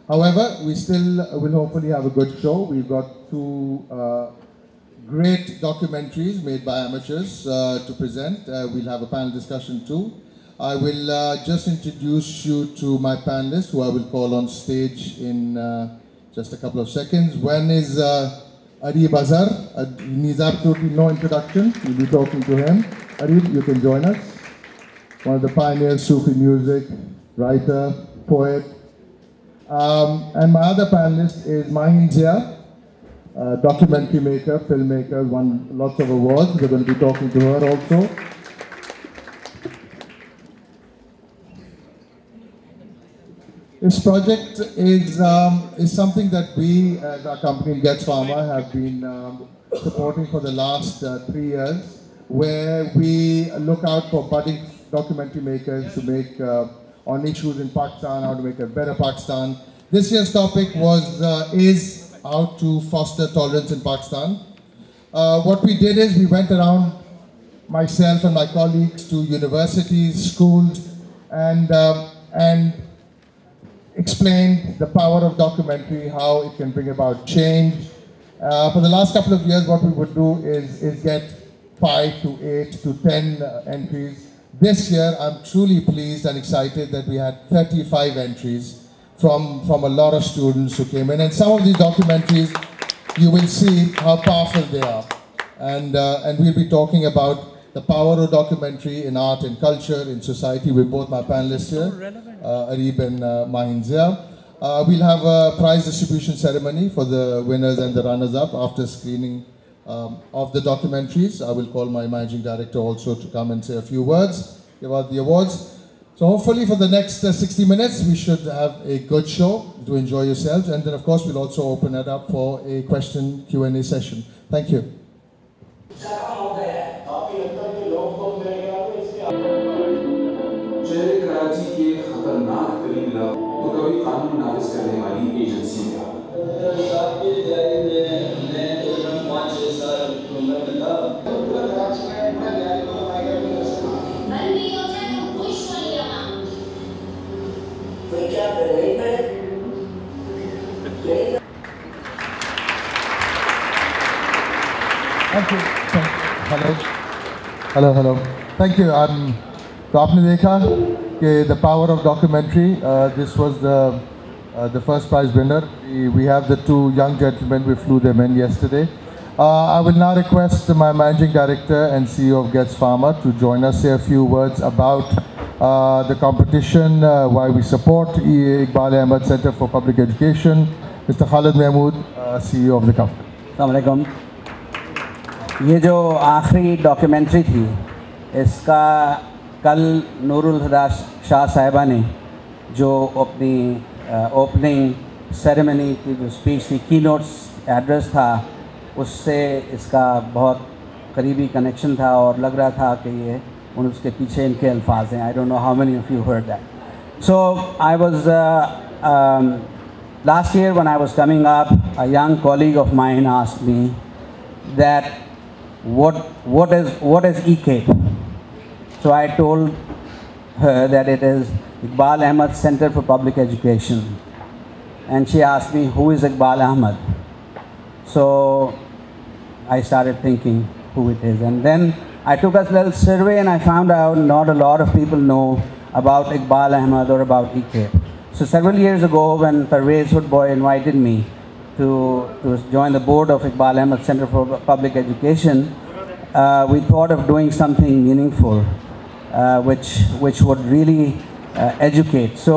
However, we still will hopefully have a good show. We've got two great documentaries made by amateurs to present. We'll have a panel discussion too. I will just introduce you to my panelists, who I will call on stage in just a couple of seconds. One is Arib Azhar. He needs absolutely no introduction. We'll be talking to him. Arib, you can join us. One of the pioneers, Sufi music, writer, poet. And my other panelist is Maheen Zia, documentary maker, filmmaker, won lots of awards. We're going to be talking to her also. This project is something that we, as our company Gets Pharma, have been supporting for the last 3 years, where we look out for budding documentary makers to make on issues in Pakistan, how to make a better Pakistan. This year's topic is how to foster tolerance in Pakistan. What we did is we went around, myself and my colleagues, to universities, schools, and explained the power of documentary, how it can bring about change. For the last couple of years, what we would do is get 5 to 8 to 10 entries. This year, I'm truly pleased and excited that we had 35 entries from a lot of students who came in. And some of these documentaries, you will see how powerful they are. And we'll be talking about the power of documentary in art and culture, in society, with both my panelists here, Arib and Maheen Zia. We'll have a prize distribution ceremony for the winners and the runners-up after screening of the documentaries. I will call my managing director also to come and say a few words, give out the awards. So hopefully for the next 60 minutes, we should have a good show to enjoy yourselves. And then of course, we'll also open it up for a question Q&A session. Thank you. Karachi के खतरनाक तरीन love तो कभी कानून नाफिज करने वाली agency का Thank you. Hello. Thank you. तो आपने देखा कि the power of documentary. This was the first prize winner. We have the two young gentlemen. We flew them in yesterday. I will now request my managing director and CEO of Gets Pharma to join us, say a few words about the competition, why we support Eqbal Ahmed Center for Public Education. Mr. Khalid Mahmood, CEO of the company. Assalamu alaikum. ये जो आखिरी documentary थी, इसका कल नूरुल हुदा शाह साहिबा ने जो अपनी ओपनिंग सेरेमनी की जो स्पीच थी, की नोट्स एड्रेस था, उससे इसका बहुत करीबी कनेक्शन था और लग रहा था कि ये उसके पीछे इनके अल्फाज हैं. I don't know how many of you heard that. So I was last year when I was coming up, a young colleague of mine asked me that what is EACPE? So I told her that it is Eqbal Ahmed Center for Public Education. And she asked me, who is Eqbal Ahmed? So I started thinking who it is. And then I took a little survey and I found out not a lot of people know about Eqbal Ahmed or about EACPE. So several years ago, when Parvez Hoodboy invited me to join the board of Eqbal Ahmed Center for Public Education, we thought of doing something meaningful, which would really educate. So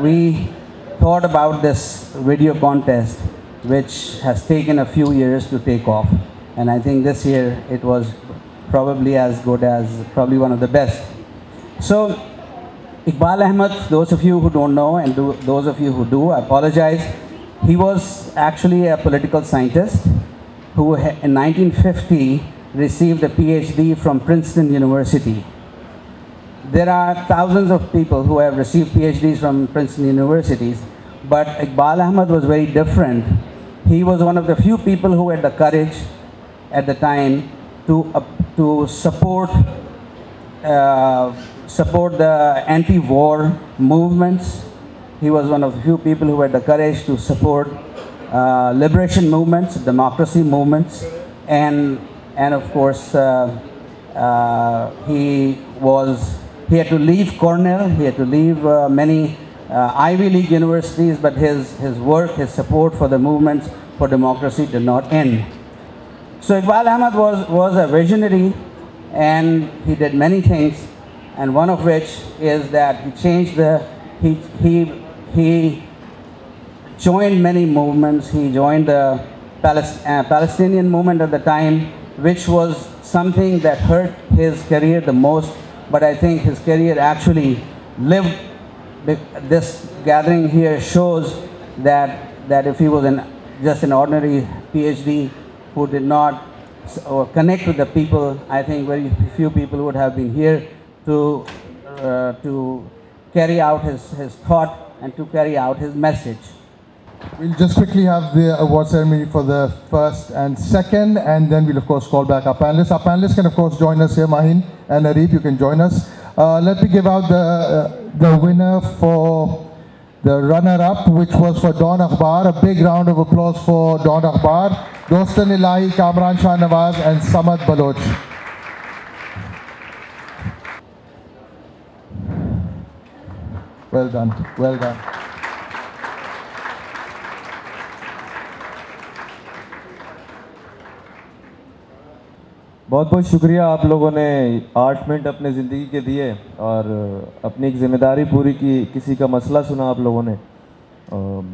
we thought about this video contest, which has taken a few years to take off. And I think this year it was probably as good as probably one of the best. So Eqbal Ahmed, those of you who don't know and those of you who do, I apologize. He was actually a political scientist who in 1950 received a PhD from Princeton University. There are thousands of people who have received PhDs from Princeton universities, but Eqbal Ahmed was very different. He was one of the few people who had the courage at the time to support the anti-war movements he was one of the few people who had the courage to support liberation movements, democracy movements, and of course he had to leave Cornell, he had to leave many Ivy League universities, but his work, his support for the movements for democracy did not end. So Eqbal Ahmed was a visionary, and he did many things, and one of which is that he changed he joined many movements. He joined the Palestinian movement at the time, which was something that hurt his career the most, but I think his career actually lived. This gathering here shows that if he was just an ordinary PhD who did not connect with the people, I think very few people would have been here to carry out his thought and to carry out his message. We'll just quickly have the award ceremony for the first and second, and then we'll of course call back our panelists. Our panelists can of course join us here. Maheen and Nadeem, you can join us. Let me give out the winner for the runner-up, which was for Don Akhbar. A big round of applause for Don Akhbar, Dostan Elahi, Kamran Shahnawaz, and Samad Baloch. Well done, well done. बहुत बहुत शुक्रिया आप लोगों ने 8 minute अपने ज़िंदगी के दिए और अपनी एक ज़िम्मेदारी पूरी की, किसी का मसला सुना आप लोगों ने।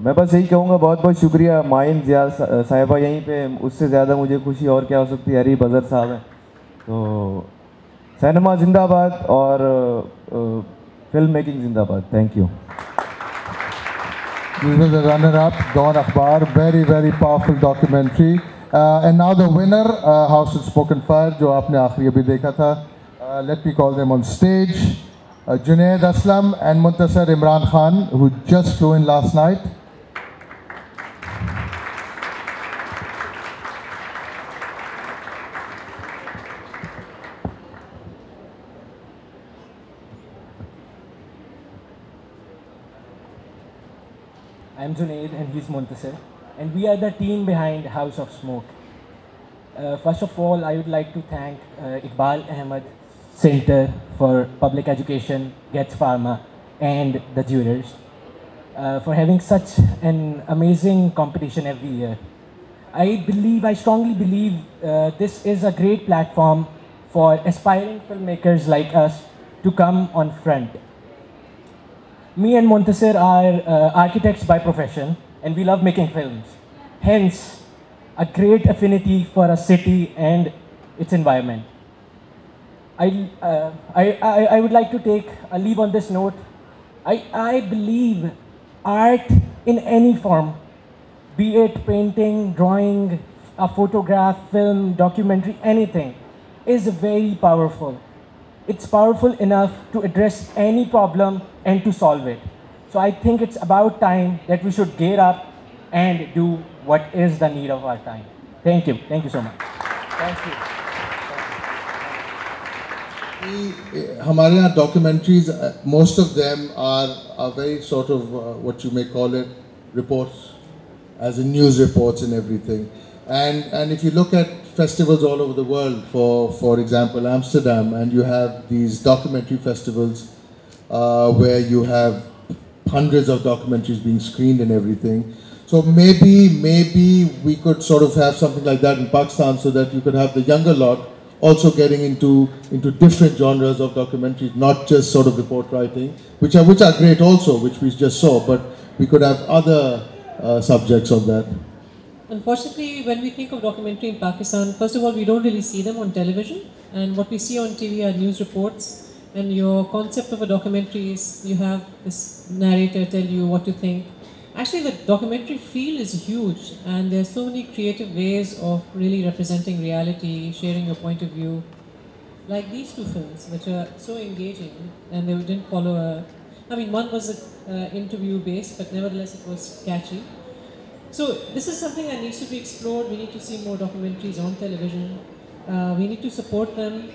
मैं बस यही कहूँगा, बहुत बहुत शुक्रिया। माहीन जिया साहिबा यहीं पे, उससे ज़्यादा मुझे खुशी और क्या हो सकती है, अरीब अज़हर साहब हैं। तो सिनेमा जिंदाबाद और फिल्म मेकिंग जिंदाबाद। Thank you. This was the runner-up, Don Akhbar, very, very powerful documentary. And now the winner, House of Spoken Fire, जो आपने आखिरी अभी देखा था. Let me call them on stage. Junaid, Aslam and Montasir Imran Khan, who just flew in last night. I'm Junaid and he's Montasir, and we are the team behind House of Smoke. First of all, I would like to thank Eqbal Ahmed Center for Public Education, Getz Pharma, and the jurors for having such an amazing competition every year. I strongly believe this is a great platform for aspiring filmmakers like us to come on front. Me and Montasir are architects by profession, and we love making films. Hence, a great affinity for a city and its environment. I would like to take a leave on this note. I believe art in any form, be it painting, drawing, a photograph, film, documentary, anything, is very powerful. It's powerful enough to address any problem and to solve it. So I think it's about time that we should gear up and do what is the need of our time. Thank you. Thank you so much. Thank you. हमारे यहाँ documentaries, most of them are very sort of what you may call it reports, as in news reports and everything. And if you look at festivals all over the world, for example Amsterdam, and you have these documentary festivals where you have hundreds of documentaries being screened and everything. So maybe we could sort of have something like that in Pakistan, so that you could have the younger lot also getting into different genres of documentaries, not just sort of report writing, which are great also, which we just saw, but we could have other subjects of that. Unfortunately, when we think of documentary in Pakistan, first of all, we don't really see them on television, and what we see on TV are news reports. And your concept of a documentary is you have this narrator tell you what to think. Actually, the documentary field is huge, and there are so many creative ways of really representing reality, sharing your point of view. Like these two films, which are so engaging, and they didn't follow one was interview based, but nevertheless it was catchy. So this is something that needs to be explored. We need to see more documentaries on television. We need to support them.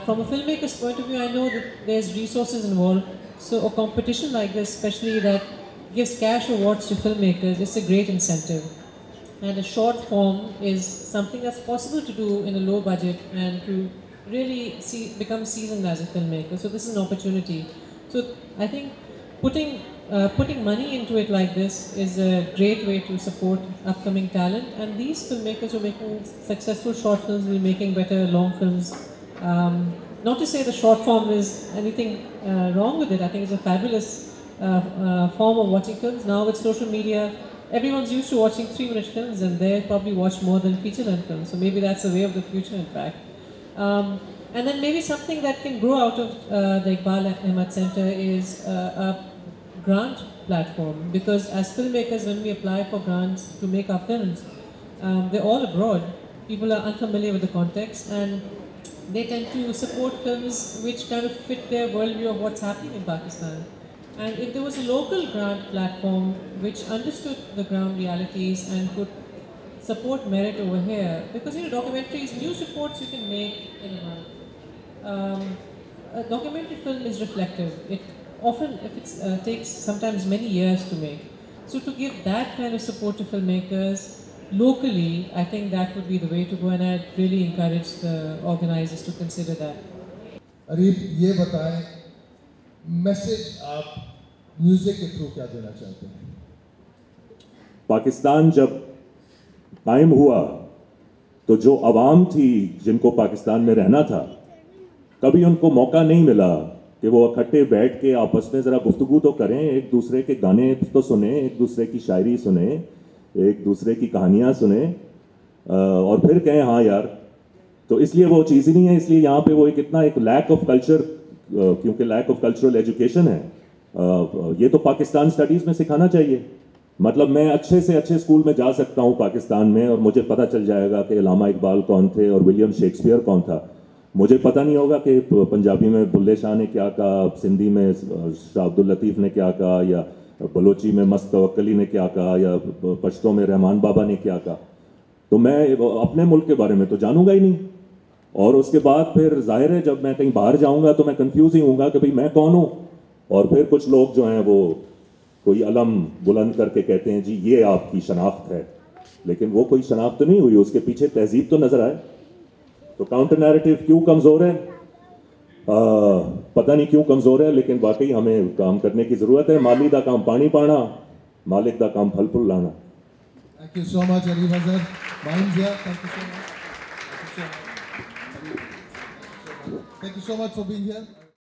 From a filmmaker's point of view, I know that there's resources involved. So a competition like this, especially that gives cash awards to filmmakers, it's a great incentive. And a short form is something that's possible to do in a low budget and to really become seasoned as a filmmaker. So this is an opportunity. So I think putting money into it like this is a great way to support upcoming talent. And these filmmakers who are making successful short films will be making better long films. Not to say the short form is anything wrong with it. I think it's a fabulous form of watching films. Now with social media, everyone's used to watching 3-minute films, and they probably watch more than feature-length films. So maybe that's the way of the future, in fact. And then maybe something that can grow out of the Eqbal Ahmed Center is a grant platform. Because as filmmakers, when we apply for grants to make our films, they're all abroad. People are unfamiliar with the context, and they tend to support films which kind of fit their worldview of what's happening in Pakistan. And if there was a local grant platform which understood the ground realities and could support merit over here, because documentaries, news reports you can make in a month. A documentary film is reflective. It often, if it takes sometimes many years to make. So to give that kind of support to filmmakers locally, I think that would be the way to go, and I'd really encourage the organizers to consider that. Areeb ये बताएं, message आप music के through क्या देना चाहते हैं? पाकिस्तान जब कायम हुआ तो जो अवाम थी जिनको पाकिस्तान में रहना था, कभी उनको मौका नहीं मिला कि वो इकट्ठे बैठ के आपस में ज़रा गुफ्तगू तो करें, एक दूसरे के गाने तो सुने, एक दूसरे की शायरी सुने, एक दूसरे की कहानियाँ सुने और फिर कहें हाँ यार। तो इसलिए वो चीज़ ही नहीं है। इसलिए यहाँ पे वो इतना एक लैक ऑफ कल्चर, क्योंकि लैक ऑफ कल्चरल एजुकेशन है, ये तो पाकिस्तान स्टडीज़ में सिखाना चाहिए। मतलब मैं अच्छे से अच्छे स्कूल में जा सकता हूँ पाकिस्तान में और मुझे पता चल जाएगा कि अल्लामा इकबाल कौन थे और विलियम शेक्सपियर कौन था। मुझे पता नहीं होगा कि पंजाबी में बुल्ले शाह ने क्या कहा, सिंधी में शाह अब्दुल लतीफ़ ने क्या कहा, या बलोची में मस्त तवक्कली ने क्या कहा, या पश्तो में रहमान बाबा ने क्या कहा। तो मैं अपने मुल्क के बारे में तो जानूंगा ही नहीं। और उसके बाद फिर जाहिर है जब मैं कहीं बाहर जाऊंगा तो मैं कंफ्यूज ही हूँगा कि भाई मैं कौन हूँ। और फिर कुछ लोग जो हैं वो कोई अलम बुलंद करके कहते हैं जी ये आपकी शनाख्त है, लेकिन वो कोई शनाख्त तो नहीं हुई, उसके पीछे तहजीब तो नजर आए। तो काउंटर नैरेटिव क्यों कमज़ोर है, पता नहीं क्यों कमज़ोर है, लेकिन वाकई हमें काम करने की ज़रूरत है। माली दा काम पानी पाना, मालिक दा काम फल फूल लाना। Thank you so much, Ali Hazar. Maheen Zia, thank you so much. Thank you so much for being here.